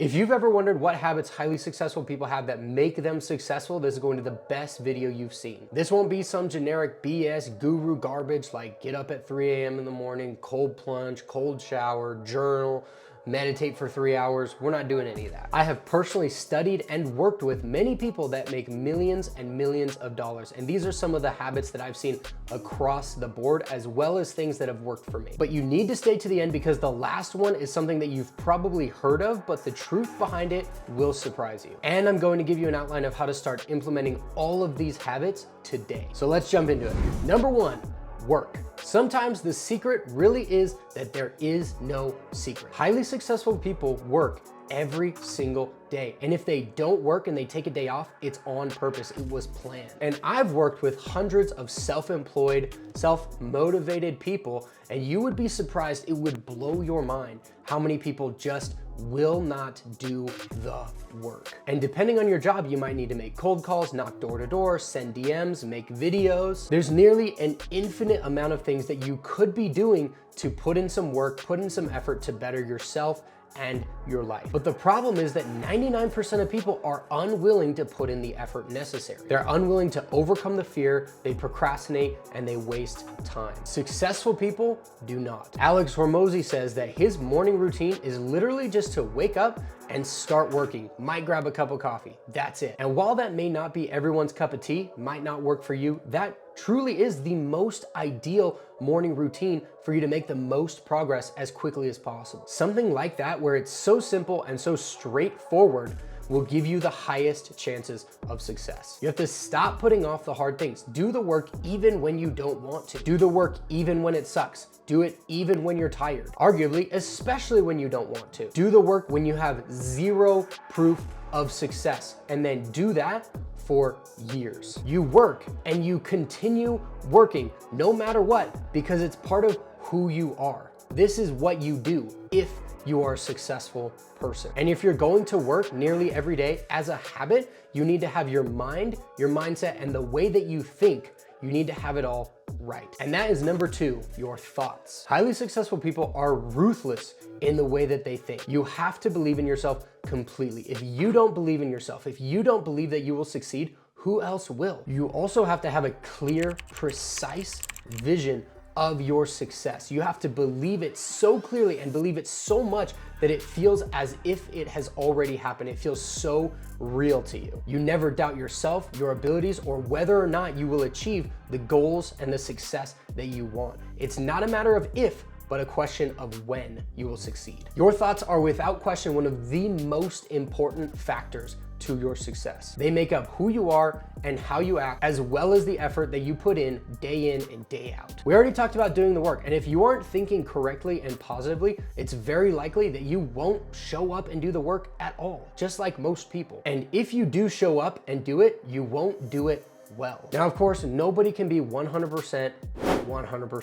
If you've ever wondered what habits highly successful people have that make them successful, this is going to be the best video you've seen. This won't be some generic BS guru garbage like get up at 3 a.m. in the morning, cold plunge, cold shower, journal, meditate for 3 hours. We're not doing any of that. I have personally studied and worked with many people that make millions and millions of dollars. And these are some of the habits that I've seen across the board, as well as things that have worked for me. But you need to stay to the end because the last one is something that you've probably heard of, but the truth behind it will surprise you. And I'm going to give you an outline of how to start implementing all of these habits today. So let's jump into it. Number one, work. Sometimes the secret really is that there is no secret. Highly successful people work every single day. And if they don't work and they take a day off, it's on purpose. It was planned. And I've worked with hundreds of self-employed, self-motivated people, and you would be surprised, it would blow your mind how many people just will not do the work. And depending on your job, you might need to make cold calls, knock door to door, send DMs, make videos. There's nearly an infinite amount of things that you could be doing to put in some work, put in some effort to better yourself and your life. But the problem is that 99% of people are unwilling to put in the effort necessary. They're unwilling to overcome the fear, they procrastinate, and they waste time. Successful people do not. Alex Hormozy says that his morning routine is literally just to wake up and start working. Might grab a cup of coffee, that's it. And while that may not be everyone's cup of tea, might not work for you, that truly is the most ideal morning routine for you to make the most progress as quickly as possible. Something like that where it's so simple and so straightforward will give you the highest chances of success. You have to stop putting off the hard things. Do the work even when you don't want to. Do the work even when it sucks. Do it even when you're tired. Arguably, especially when you don't want to. Do the work when you have zero proof of success, and then do that for years. You work and you continue working no matter what because it's part of who you are. This is what you do if you are a successful person. And if you're going to work nearly every day as a habit, you need to have your mind, your mindset, and the way that you think, you need to have it all right. And that is number two, your thoughts. Highly successful people are ruthless in the way that they think. You have to believe in yourself completely. If you don't believe in yourself, if you don't believe that you will succeed, who else will? You also have to have a clear, precise vision of your success. You have to believe it so clearly and believe it so much that it feels as if it has already happened. It feels so real to you. You never doubt yourself, your abilities, or whether or not you will achieve the goals and the success that you want. It's not a matter of if, but a question of when you will succeed. Your thoughts are without question one of the most important factors to your success. They make up who you are and how you act, as well as the effort that you put in and day out. We already talked about doing the work, and if you aren't thinking correctly and positively, it's very likely that you won't show up and do the work at all, just like most people. And if you do show up and do it, you won't do it well. Now, of course, nobody can be 100%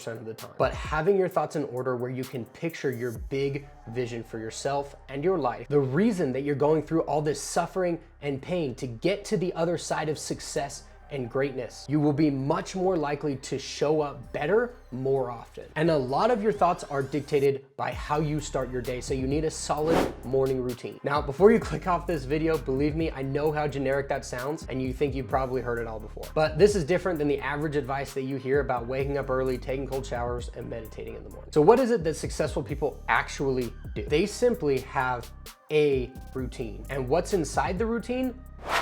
of the time, but having your thoughts in order where you can picture your big vision for yourself and your life, the reason that you're going through all this suffering and pain to get to the other side of success and greatness, you will be much more likely to show up better more often. And a lot of your thoughts are dictated by how you start your day, so you need a solid morning routine. Now, before you click off this video, believe me, I know how generic that sounds, and you think you've probably heard it all before. But this is different than the average advice that you hear about waking up early, taking cold showers, and meditating in the morning. So what is it that successful people actually do? They simply have a routine. And what's inside the routine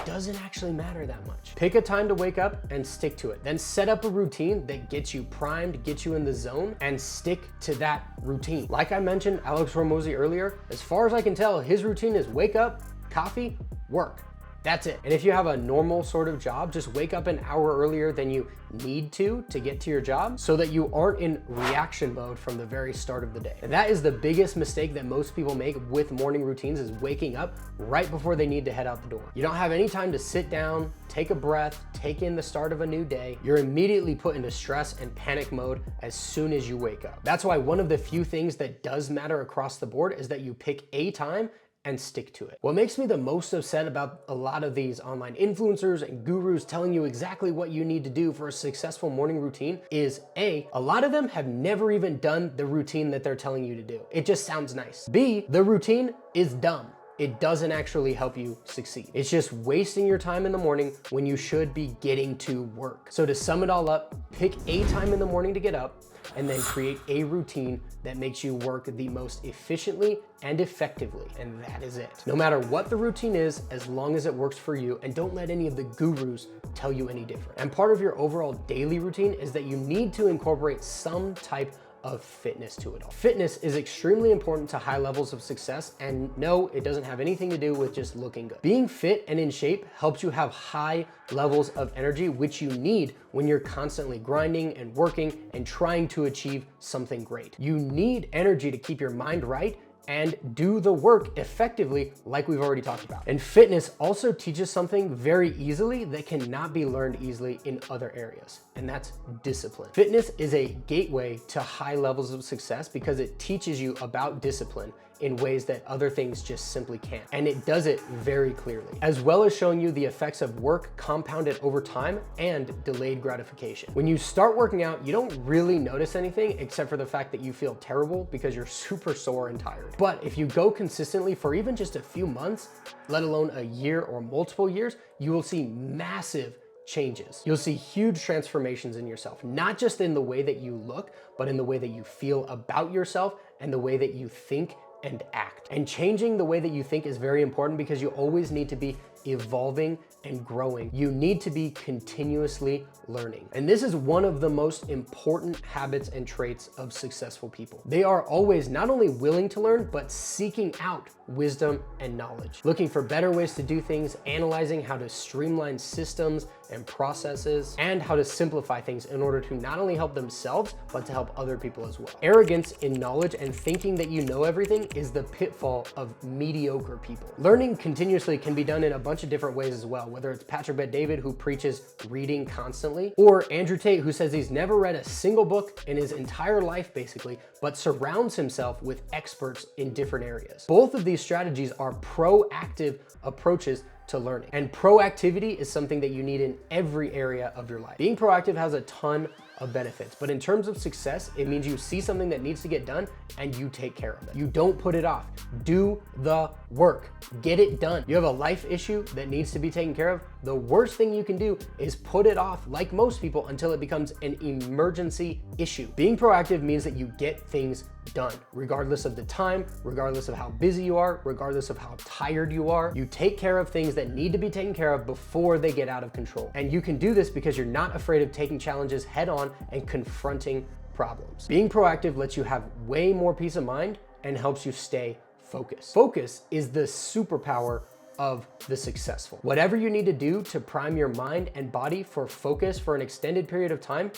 doesn't actually matter that much. Pick a time to wake up and stick to it. Then set up a routine that gets you primed, gets you in the zone, and stick to that routine. Like I mentioned Alex Hormozy earlier, as far as I can tell, his routine is wake up, coffee, work. That's it. And if you have a normal sort of job, just wake up an hour earlier than you need to get to your job so that you aren't in reaction mode from the very start of the day. And that is the biggest mistake that most people make with morning routines, is waking up right before they need to head out the door. You don't have any time to sit down, take a breath, take in the start of a new day. You're immediately put into stress and panic mode as soon as you wake up. That's why one of the few things that does matter across the board is that you pick a time and stick to it. What makes me the most upset about a lot of these online influencers and gurus telling you exactly what you need to do for a successful morning routine is A, a lot of them have never even done the routine that they're telling you to do. It just sounds nice. B, the routine is dumb. it doesn't actually help you succeed. It's just wasting your time in the morning when you should be getting to work. So to sum it all up, pick a time in the morning to get up, and then create a routine that makes you work the most efficiently and effectively, and that is it. No matter what the routine is, as long as it works for you, and don't let any of the gurus tell you any different. And part of your overall daily routine is that you need to incorporate some type of fitness to it all. Fitness is extremely important to high levels of success, and no, it doesn't have anything to do with just looking good. Being fit and in shape helps you have high levels of energy, which you need when you're constantly grinding and working and trying to achieve something great. You need energy to keep your mind right and do the work effectively, like we've already talked about. And fitness also teaches something very easily that cannot be learned easily in other areas, and that's discipline. Fitness is a gateway to high levels of success because it teaches you about discipline in ways that other things just simply can't. And it does it very clearly, as well as showing you the effects of work compounded over time and delayed gratification. When you start working out, you don't really notice anything except for the fact that you feel terrible because you're super sore and tired. But if you go consistently for even just a few months, let alone a year or multiple years, you will see massive changes. You'll see huge transformations in yourself, not just in the way that you look, but in the way that you feel about yourself and the way that you think and act. And changing the way that you think is very important because you always need to be evolving and growing. You need to be continuously learning. And this is one of the most important habits and traits of successful people. They are always not only willing to learn, but seeking out wisdom and knowledge, looking for better ways to do things, analyzing how to streamline systems and processes, and how to simplify things in order to not only help themselves, but to help other people as well. Arrogance in knowledge and thinking that you know everything is the pitfall of mediocre people. Learning continuously can be done in a bunch of different ways as well, whether it's Patrick Bet-David, who preaches reading constantly, or Andrew Tate, who says he's never read a single book in his entire life basically, but surrounds himself with experts in different areas. Both of these strategies are proactive approaches to learning. And proactivity is something that you need in every area of your life. Being proactive has a ton of benefits, but in terms of success, it means you see something that needs to get done and you take care of it. You don't put it off. Do the work. Get it done. You have a life issue that needs to be taken care of. The worst thing you can do is put it off, like most people, until it becomes an emergency issue. Being proactive means that you get things done, regardless of the time, regardless of how busy you are, regardless of how tired you are. You take care of things that need to be taken care of before they get out of control. And you can do this because you're not afraid of taking challenges head on and confronting problems. Being proactive lets you have way more peace of mind and helps you stay focused. Focus is the superpower of the successful. Whatever you need to do to prime your mind and body for focus for an extended period of time,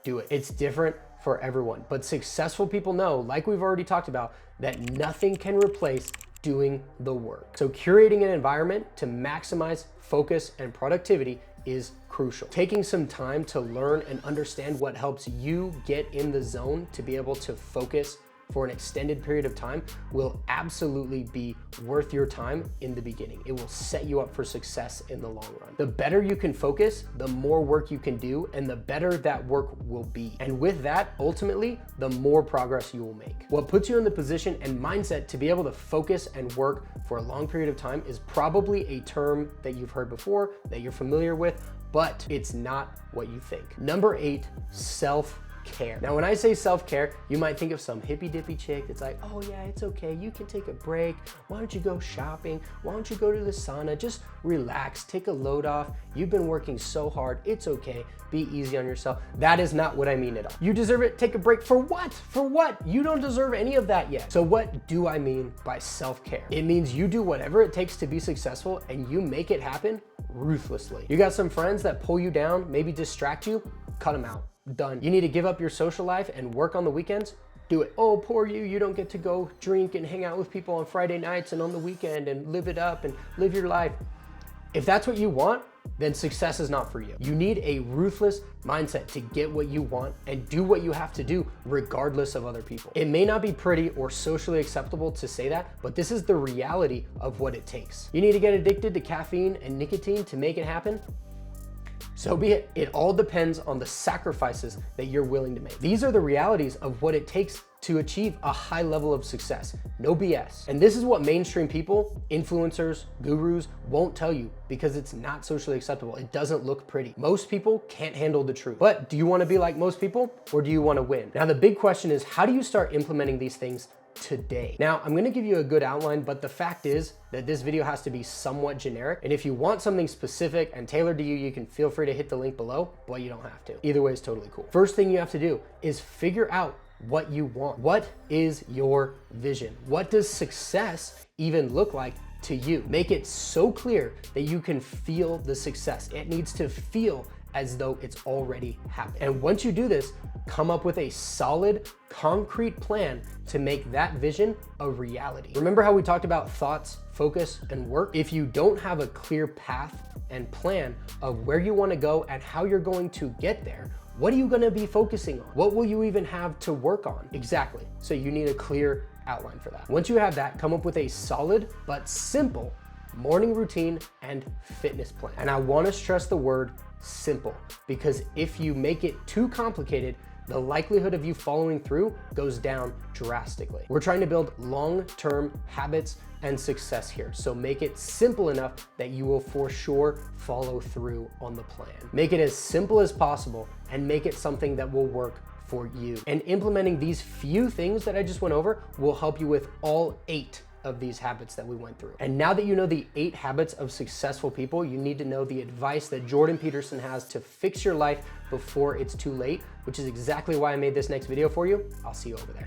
do it. It's different for everyone, but successful people know, like we've already talked about, that nothing can replace doing the work. So curating an environment to maximize focus and productivity is crucial. Taking some time to learn and understand what helps you get in the zone to be able to focus for an extended period of time will absolutely be worth your time in the beginning. It will set you up for success in the long run. The better you can focus, the more work you can do, and the better that work will be. And with that, ultimately, the more progress you will make. What puts you in the position and mindset to be able to focus and work for a long period of time is probably a term that you've heard before, that you're familiar with, but it's not what you think. Number 8, self-care. Now, when I say self-care, you might think of some hippy dippy chick that's like, oh yeah, it's okay, you can take a break. Why don't you go shopping? Why don't you go to the sauna? Just relax, take a load off. You've been working so hard, it's okay. Be easy on yourself. That is not what I mean at all. You deserve it, take a break. For what? For what? You don't deserve any of that yet. So what do I mean by self-care? It means you do whatever it takes to be successful and you make it happen ruthlessly. You got some friends that pull you down, maybe distract you, cut them out. Done. You need to give up your social life and work on the weekends? Do it. Oh, poor you, you don't get to go drink and hang out with people on Friday nights and on the weekend and live it up and live your life. If that's what you want, then success is not for you. You need a ruthless mindset to get what you want and do what you have to do regardless of other people. It may not be pretty or socially acceptable to say that, but this is the reality of what it takes. You need to get addicted to caffeine and nicotine to make it happen? So be it. It all depends on the sacrifices that you're willing to make. These are the realities of what it takes to achieve a high level of success. No BS. And this is what mainstream people, influencers, gurus won't tell you because it's not socially acceptable. It doesn't look pretty. Most people can't handle the truth. But do you want to be like most people or do you want to win? Now, the big question is, how do you start implementing these things today? Now, I'm gonna give you a good outline, but the fact is that this video has to be somewhat generic. And if you want something specific and tailored to you, you can feel free to hit the link below, but you don't have to. Either way is totally cool. First thing you have to do is figure out what you want. What is your vision? What does success even look like to you? Make it so clear that you can feel the success. It needs to feel as though it's already happened. And once you do this, come up with a solid, concrete plan to make that vision a reality. Remember how we talked about thoughts, focus, and work? If you don't have a clear path and plan of where you want to go and how you're going to get there, what are you going to be focusing on? What will you even have to work on? Exactly. So you need a clear outline for that. Once you have that, come up with a solid but simple morning routine and fitness plan. And I want to stress the word simple, because if you make it too complicated, the likelihood of you following through goes down drastically. We're trying to build long-term habits and success here. So make it simple enough that you will for sure follow through on the plan. Make it as simple as possible and make it something that will work for you. And implementing these few things that I just went over will help you with all 8 of these habits that we went through. And now that you know the 8 habits of successful people, you need to know the advice that Jordan Peterson has to fix your life before it's too late, which is exactly why I made this next video for you. I'll see you over there.